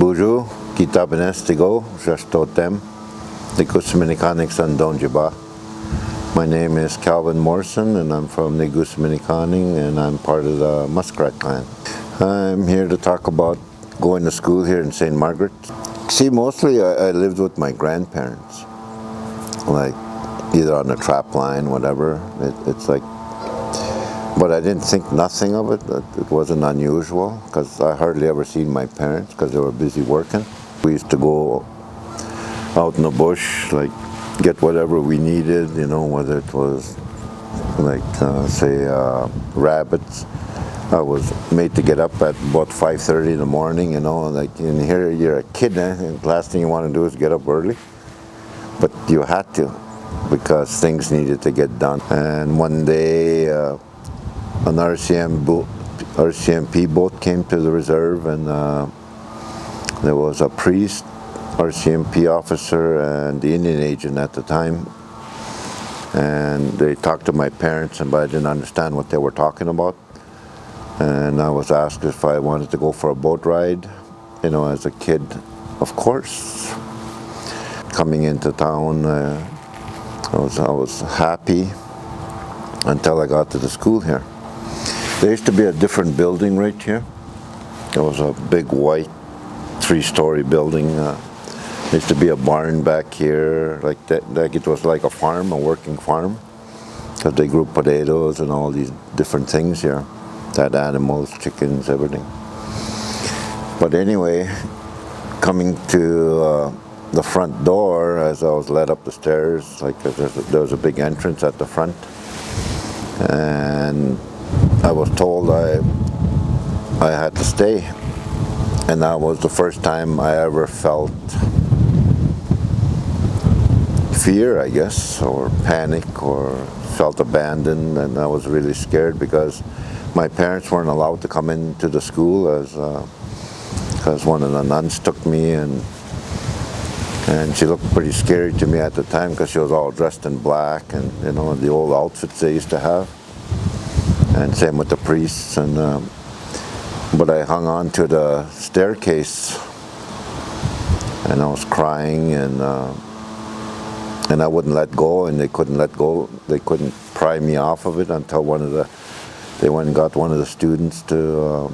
Bonjour, kita benestigo, jastotem, Negusiminikanix and Donjiba. My name is Calvin Morrison and I'm from Negusiminikanning and I'm part of the Muskrat clan. I'm here to talk about going to school here in St. Margaret. See, mostly I lived with my grandparents, like either on the trap line, whatever. It's like, but I didn't think nothing of it. It wasn't unusual because I hardly ever seen my parents because they were busy working. We used to go out in the bush, like get whatever we needed, you know, whether it was like say rabbits. I was made to get up at about 5:30 in the morning, you know, like in here you're a kid, and the last thing you want to do is get up early, but you had to because things needed to get done. And one day an RCMP boat came to the reserve, and there was a priest, RCMP officer, and the Indian agent at the time, and they talked to my parents, but I didn't understand what they were talking about. And I was asked if I wanted to go for a boat ride, you know, as a kid. Of course. Coming into town, I was happy until I got to the school here. There used to be a different building right here. There was a big white 3-story building. There used to be a barn back here, like that. Like it was like a farm, a working farm, because they grew potatoes and all these different things here. They had animals, chickens, everything. But anyway, coming to the front door, as I was led up the stairs, like there was a big entrance at the front, and I was told I had to stay, and that was the first time I ever felt fear, I guess, or panic, or felt abandoned, and I was really scared because my parents weren't allowed to come into the school because one of the nuns took me, and she looked pretty scary to me at the time because she was all dressed in black, and you know, the old outfits they used to have. And same with the priests, and but I hung on to the staircase, and I was crying, and I wouldn't let go, and they couldn't let go. They couldn't pry me off of it until they went and got one of the students to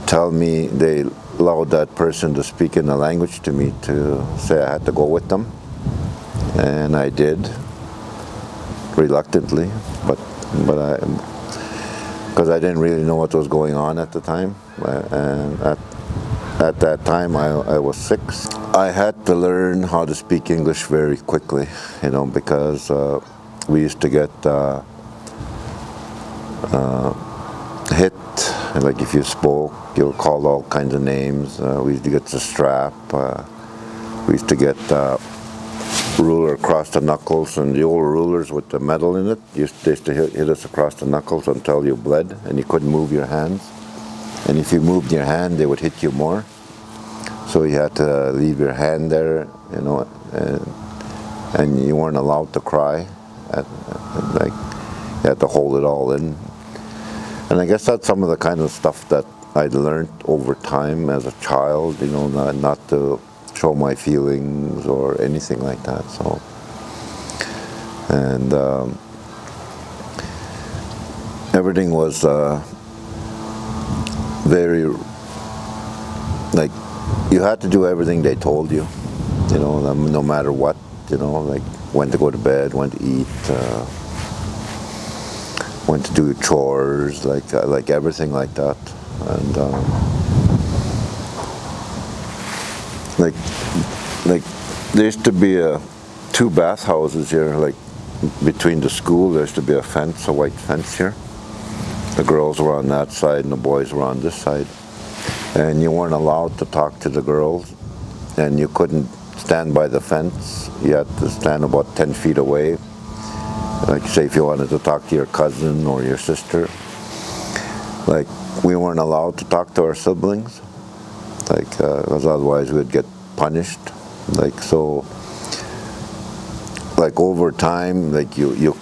tell me. They allowed that person to speak in the language to me to say I had to go with them, and I did, reluctantly, but because I didn't really know what was going on at the time, and at that time I was 6. I had to learn how to speak English very quickly, you know, because we used to get hit, like if you spoke, you were called all kinds of names. We used to get the strap. We used to get ruler across the knuckles, and the old rulers with the metal in it, they used to hit us across the knuckles until you bled and you couldn't move your hands. And if you moved your hand, they would hit you more. So you had to leave your hand there, you know, and you weren't allowed to cry. Like you had to hold it all in. And I guess that's some of the kind of stuff that I learned over time as a child, you know, not to show my feelings or anything like that. So, and everything was very, like, you had to do everything they told you, you know, no matter what, you know, like when to go to bed, when to eat, when to do chores, like everything like that. And like there used to be 2 bathhouses here, like between the school. There used to be a fence, a white fence here. The girls were on that side and the boys were on this side, and you weren't allowed to talk to the girls, and you couldn't stand by the fence. You had to stand about 10 feet away, like say if you wanted to talk to your cousin or your sister. Like we weren't allowed to talk to our siblings, like because otherwise we'd get punished. Like so, like over time, like you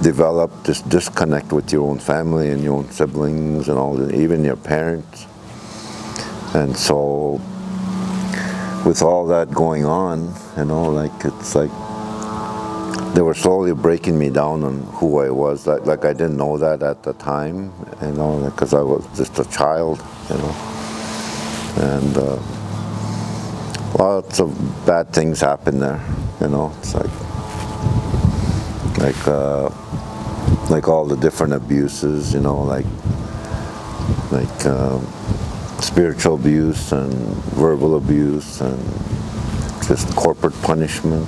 develop this disconnect with your own family and your own siblings and all, even your parents. And so, with all that going on, like it's like they were slowly breaking me down on who I was. Like I didn't know that at the time, because I was just a child, and lots of bad things happened there. It's like all the different abuses, like spiritual abuse and verbal abuse and just corporate punishment,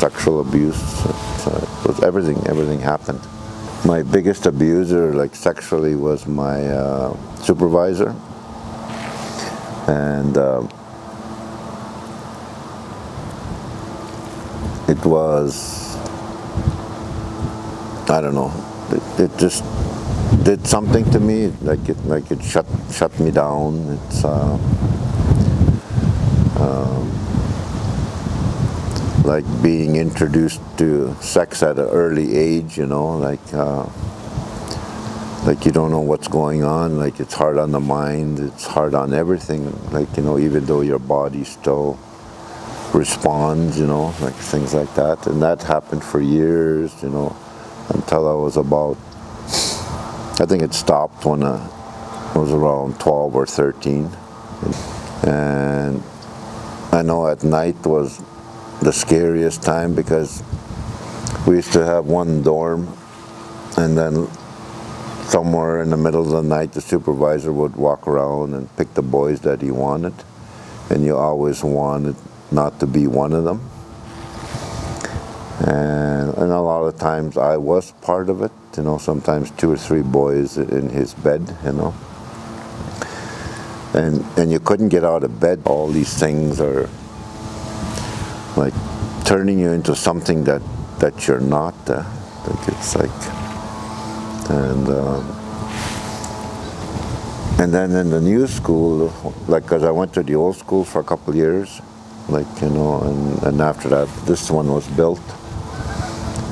sexual abuse. It was everything happened. My biggest abuser, like sexually, was my supervisor, and it was, I don't know, it just did something to me, like it shut me down. It's like being introduced to sex at an early age, like you don't know what's going on, like it's hard on the mind, it's hard on everything, like, even though your body still responds, like things like that. And that happened for years, until I was about, I think it stopped when I was around 12 or 13. And I know at night was the scariest time, because we used to have one dorm, and then somewhere in the middle of the night the supervisor would walk around and pick the boys that he wanted, and you always wanted not to be one of them. And a lot of times I was part of it, sometimes 2 or 3 boys in his bed, and you couldn't get out of bed. All these things are like turning you into something that you're not. Like it's like, and then in the new school, like, because I went to the old school for a couple of years, like, and after that, this one was built.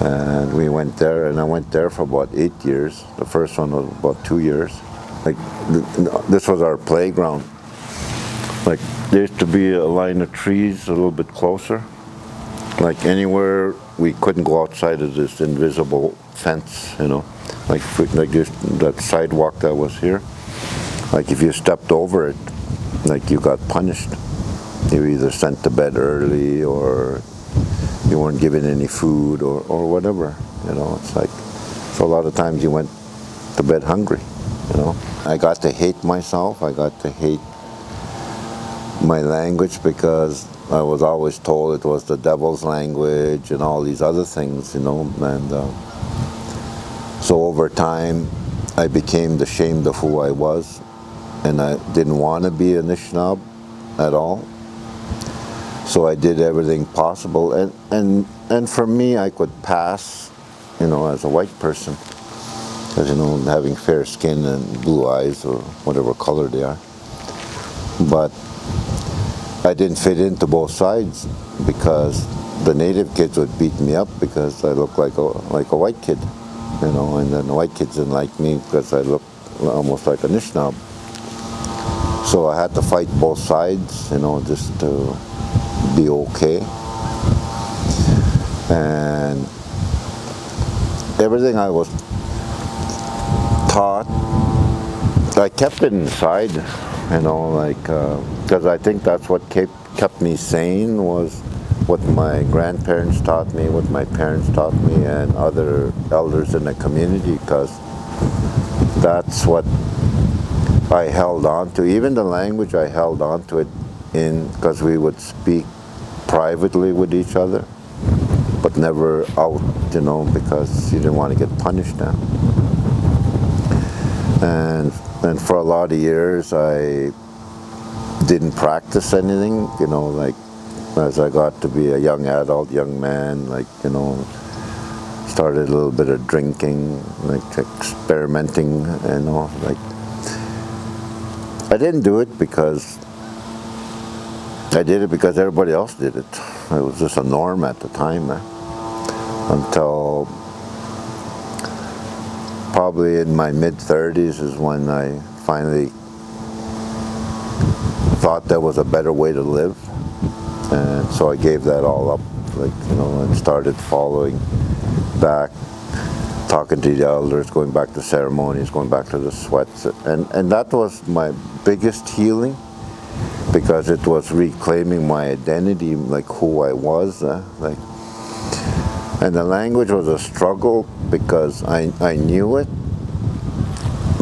And we went there, and I went there for about 8 years. The first one was about 2 years. Like, this was our playground. Like, there used to be a line of trees a little bit closer. Like, anywhere we couldn't go outside of this invisible fence, Like this, that sidewalk that was here. Like, if you stepped over it, like, you got punished. You were either sent to bed early, or you weren't given any food, or whatever, It's like, so a lot of times you went to bed hungry, I got to hate myself. I got to hate my language, because I was always told it was the devil's language and all these other things, and so over time I became ashamed of who I was, and I didn't want to be an Anishinaabe at all. So I did everything possible, and for me, I could pass, as a white person, as having fair skin and blue eyes, or whatever color they are. But I didn't fit into both sides, because the native kids would beat me up because I looked like a white kid, and then the white kids didn't like me because I looked almost like a Anishinaabe. So I had to fight both sides, just to be okay. And everything I was taught, I kept it inside, because I think that's what kept me sane, was what my grandparents taught me, what my parents taught me, and other elders in the community, because that's what I held on to. Even the language, I held on to it because we would speak privately with each other, but never out, because you didn't want to get punished now. And for a lot of years, I didn't practice anything, like, as I got to be a young adult, young man, started a little bit of drinking, like experimenting, like, I didn't do it because I did it because everybody else did it. It was just a norm at the time, until probably in my mid-30s is when I finally thought there was a better way to live. And so I gave that all up, and started following back, talking to the elders, going back to ceremonies, going back to the sweats. And that was my biggest healing, because it was reclaiming my identity, like who I was. And the language was a struggle because I knew it,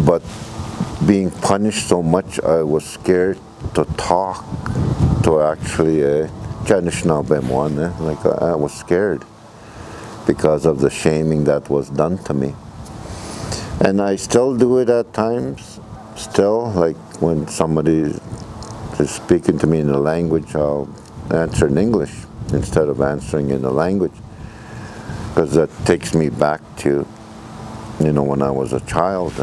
but being punished so much, I was scared to talk, to actually, I was scared because of the shaming that was done to me. And I still do it at times, still, like when somebody is speaking to me in a language, I'll answer in English instead of answering in the language, because that takes me back to, when I was a child.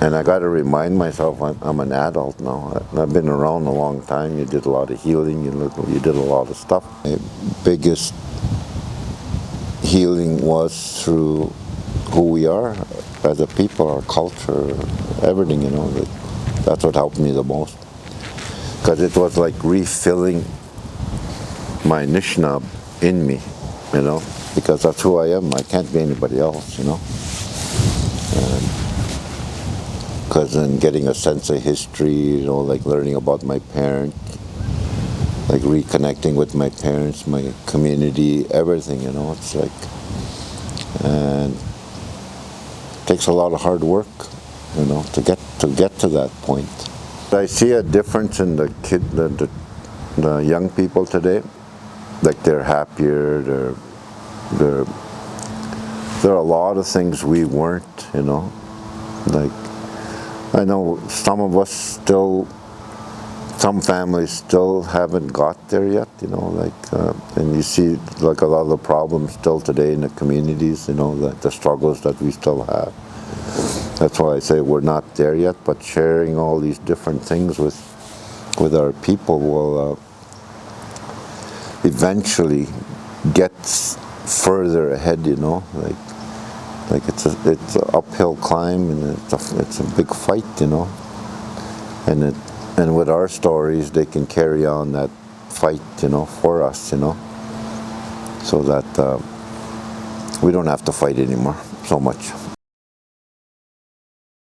And I got to remind myself I'm an adult now. I've been around a long time. You did a lot of healing. You did a lot of stuff. My biggest healing was through who we are as a people, our culture, everything. That's what helped me the most, because it was like refilling my Nishnab in me, because that's who I am. I can't be anybody else, because then getting a sense of history, like learning about my parents, like reconnecting with my parents, my community, everything, it's like, and it takes a lot of hard work, to get to that point. I see a difference in the young people today. Like they're happier, there are a lot of things we weren't, like, I know some of us still, some families still haven't got there yet, and you see like a lot of the problems still today in the communities, the struggles that we still have. That's why I say we're not there yet, but sharing all these different things with our people will eventually get further ahead, like it's an uphill climb, and it's a big fight, and with our stories they can carry on that fight, for us, so that we don't have to fight anymore so much.